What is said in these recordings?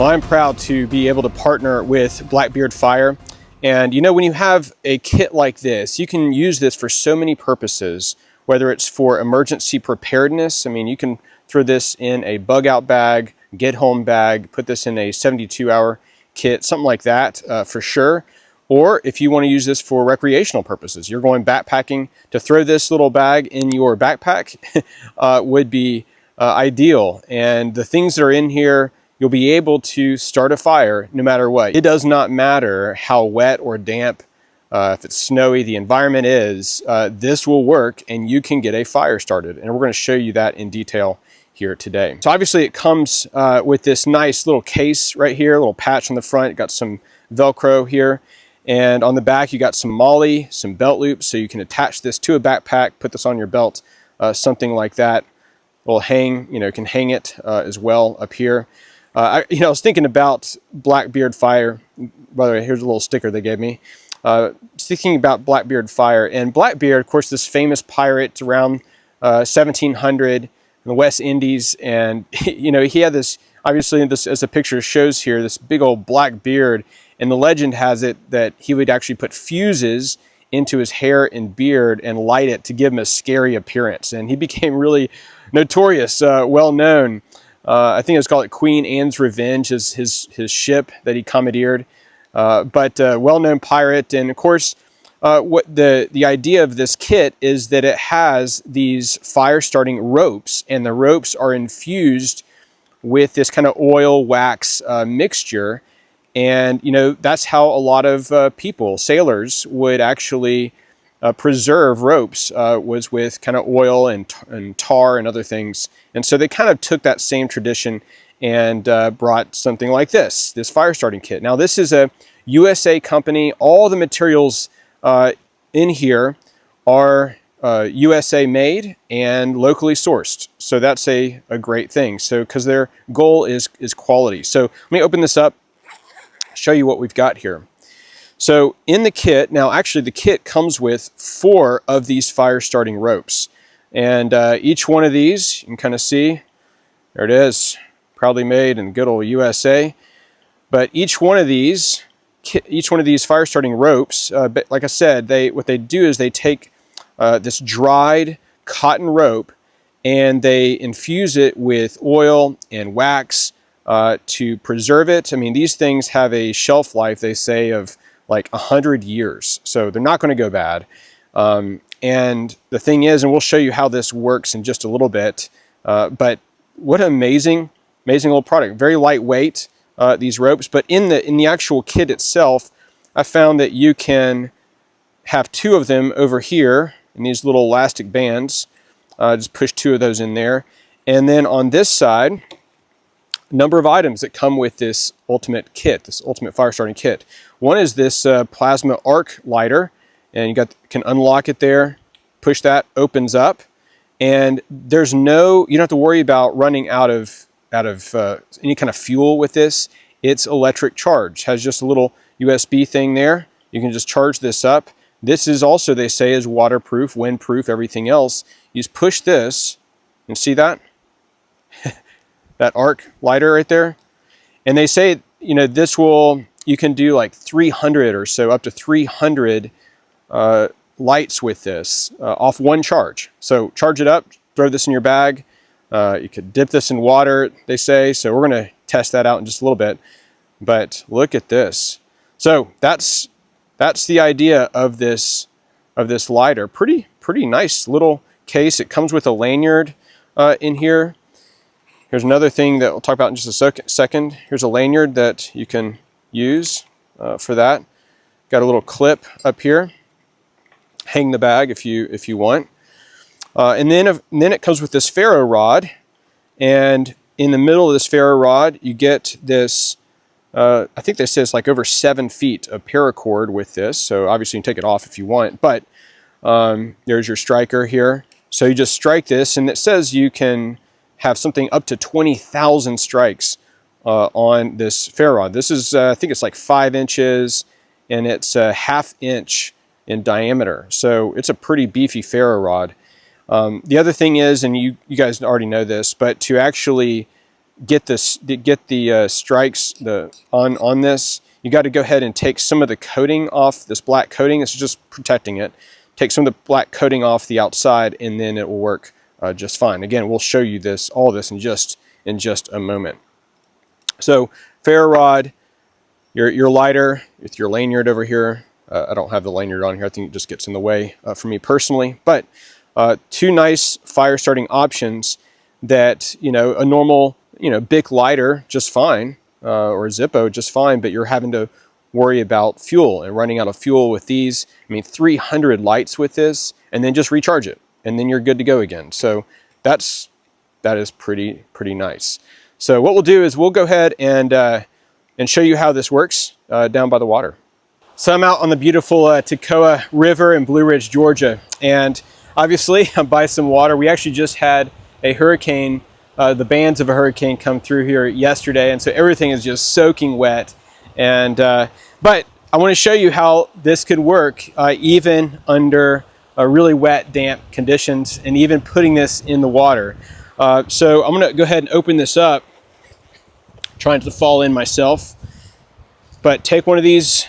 Well, I'm proud to be able to partner with Blackbeard Fire. And you know, when you have a kit like this, you can use this for so many purposes, whether it's for emergency preparedness. I mean, you can throw this in a bug out bag, get home bag, put this in a 72-hour kit, something like that for sure. Or if you want to use this for recreational purposes, you're going backpacking, to throw this little bag in your backpack would be ideal. And the things that are in here, you'll be able to start a fire no matter what. It does not matter how wet or damp, if it's snowy, the environment is, this will work and you can get a fire started. And we're going to show you that in detail here today. So obviously it comes with this nice little case right here, a little patch on the front. It got some Velcro here. And on the back, you got some MOLLE, some belt loops, so you can attach this to a backpack, put this on your belt, something like that. Will hang, you know, can hang it as well up here. I was thinking about Blackbeard Fire. By the way, here's a little sticker they gave me. Thinking about Blackbeard Fire. And Blackbeard, of course, this famous pirate around 1700 in the West Indies. And, you know, he had this, obviously, this, as the picture shows here, this big old black beard. And the legend has it that he would actually put fuses into his hair and beard and light it to give him a scary appearance. And he became really notorious, well known. I think it's called Queen Anne's Revenge, his ship that he commandeered. But well-known pirate. And of course, what the idea of this kit is that it has these fire-starting ropes, and the ropes are infused with this kind of oil wax mixture. And you know, that's how a lot of people, sailors, would actually preserve ropes, was with kind of oil and tar and other things. And so they kind of took that same tradition and brought something like this fire starting kit. Now this is a USA company. All the materials in here are USA made and locally sourced. So that's a great thing. So because their goal is quality. So let me open this up, show you what we've got here. So in the kit, now actually the kit comes with 4 of these fire starting ropes. And each one of these, you can kind of see, there it is, proudly made in good old USA. But each one of these fire starting ropes, like I said, what they do is they take this dried cotton rope and they infuse it with oil and wax to preserve it. I mean, these things have a shelf life, they say, of like 100 years. So they're not going to go bad. And the thing is, and we'll show you how this works in just a little bit, but what an amazing little product. Very lightweight, these ropes. But in the actual kit itself, I found that you can have 2 of them over here in these little elastic bands. Just push 2 of those in there. And then on this side, number of items that come with this ultimate kit, this ultimate fire starting kit. One is this plasma arc lighter, and you can unlock it there, push that, opens up, and you don't have to worry about running out of any kind of fuel with this. It's electric charge. Has just a little USB thing there. You can just charge this up. This is also, they say, is waterproof, windproof, everything else. You just push this, and see that? That arc lighter right there. And they say, you know, you can do like 300 or so, up to 300 lights with this off one charge. So charge it up, throw this in your bag. You could dip this in water, they say. So we're going to test that out in just a little bit. But look at this. So that's the idea of this lighter. Pretty nice little case. It comes with a lanyard in here. Here's another thing that we'll talk about in just a second. Here's a lanyard that you can use for that. Got a little clip up here. Hang the bag if you want. And then it comes with this ferro rod. And in the middle of this ferro rod, you get this, I think they say it's like over 7 feet of paracord with this. So obviously you can take it off if you want. But there's your striker here. So you just strike this, and it says you can have something up to 20,000 strikes on this ferro rod. This is, I think it's like 5 inches, and it's a 1/2 inch in diameter. So it's a pretty beefy ferro rod. The other thing is, and you guys already know this, but to actually get the strikes on this, you got to go ahead and take some of the coating off, this black coating. This is just protecting it. Take some of the black coating off the outside, and then it will work just fine. Again, we'll show you all this in just a moment. So ferro rod, your lighter with your lanyard over here. I don't have the lanyard on here. I think it just gets in the way for me personally. But two nice fire starting options that, you know, a normal, you know, Bic lighter just fine, or Zippo just fine, but you're having to worry about fuel and running out of fuel with these. I mean, 300 lights with this, and then just recharge it, and then you're good to go again. So that is pretty nice. So what we'll do is we'll go ahead and show you how this works down by the water. So I'm out on the beautiful Toccoa River in Blue Ridge, Georgia, and obviously I'm by some water. We actually just had a hurricane, the bands of a hurricane come through here yesterday, and so everything is just soaking wet. And but I want to show you how this could work even under really wet, damp conditions, and even putting this in the water. So I'm going to go ahead and open this up, trying to fall in myself. But take one of these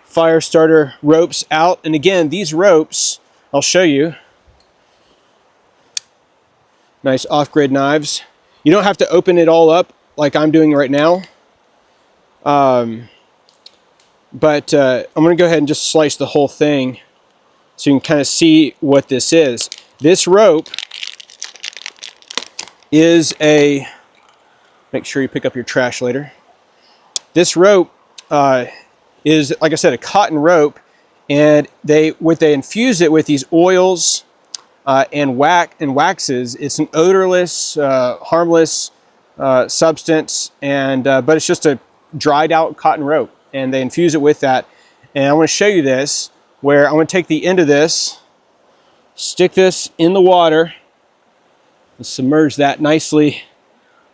fire starter ropes out, and again, these ropes, I'll show you. Nice off-grid knives. You don't have to open it all up like I'm doing right now. But I'm going to go ahead and just slice the whole thing so you can kind of see what this is. This rope is make sure you pick up your trash later. This rope is, like I said, a cotton rope, and they infuse it with these oils and waxes. It's an odorless, harmless substance, and but it's just a dried out cotton rope, and they infuse it with that. And I want to show you this, where I'm going to take the end of this, stick this in the water, and submerge that nicely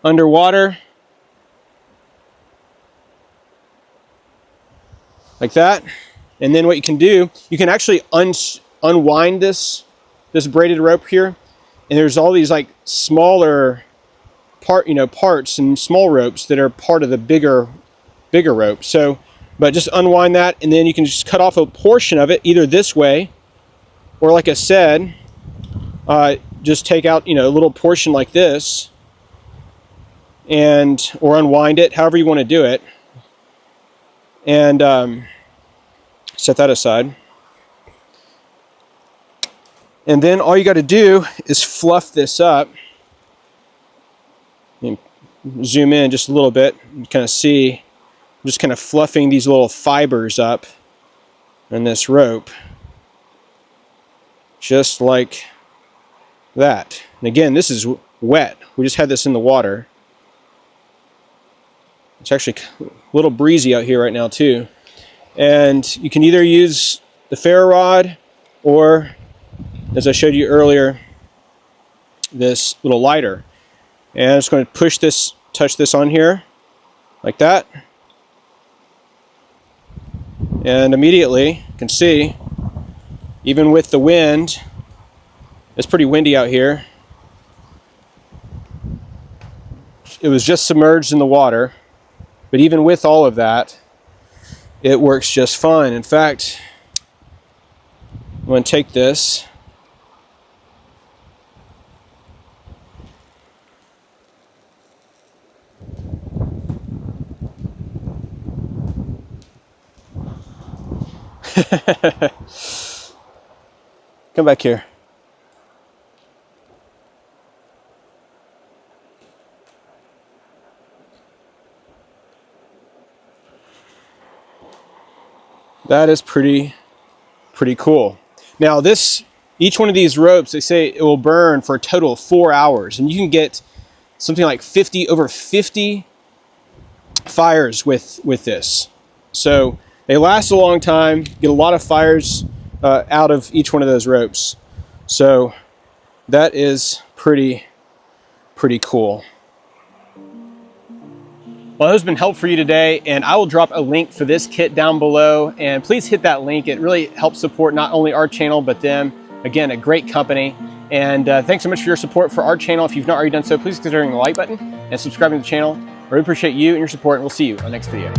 underwater, like that. And then what you can do, you can actually unwind this braided rope here, and there's all these like smaller parts and small ropes that are part of the bigger rope. So, but just unwind that, and then you can just cut off a portion of it either this way, or like I said, just take out, you know, a little portion like this, or unwind it, however you want to do it, and set that aside. And then all you got to do is fluff this up. And zoom in just a little bit and kind of see, I'm just kind of fluffing these little fibers up in this rope, just like that. And again, this is wet. We just had this in the water. It's actually a little breezy out here right now too. And you can either use the ferro rod, or, as I showed you earlier, this little lighter. And I'm just going to touch this on here, like that. And immediately, you can see, even with the wind, it's pretty windy out here. It was just submerged in the water, but even with all of that, it works just fine. In fact, I'm going to take this, come back here. That is pretty cool. Now each one of these ropes, they say it will burn for a total of 4 hours, and you can get something like over 50 fires with this. So they last a long time, get a lot of fires out of each one of those ropes. So that is pretty cool. Well, that has been helpful for you today, and I will drop a link for this kit down below, and please hit that link. It really helps support not only our channel, but them. Again, a great company, And thanks so much for your support for our channel. If you've not already done so, please consider hitting the like button and subscribing to the channel. I really appreciate you and your support, and we'll see you on the next video.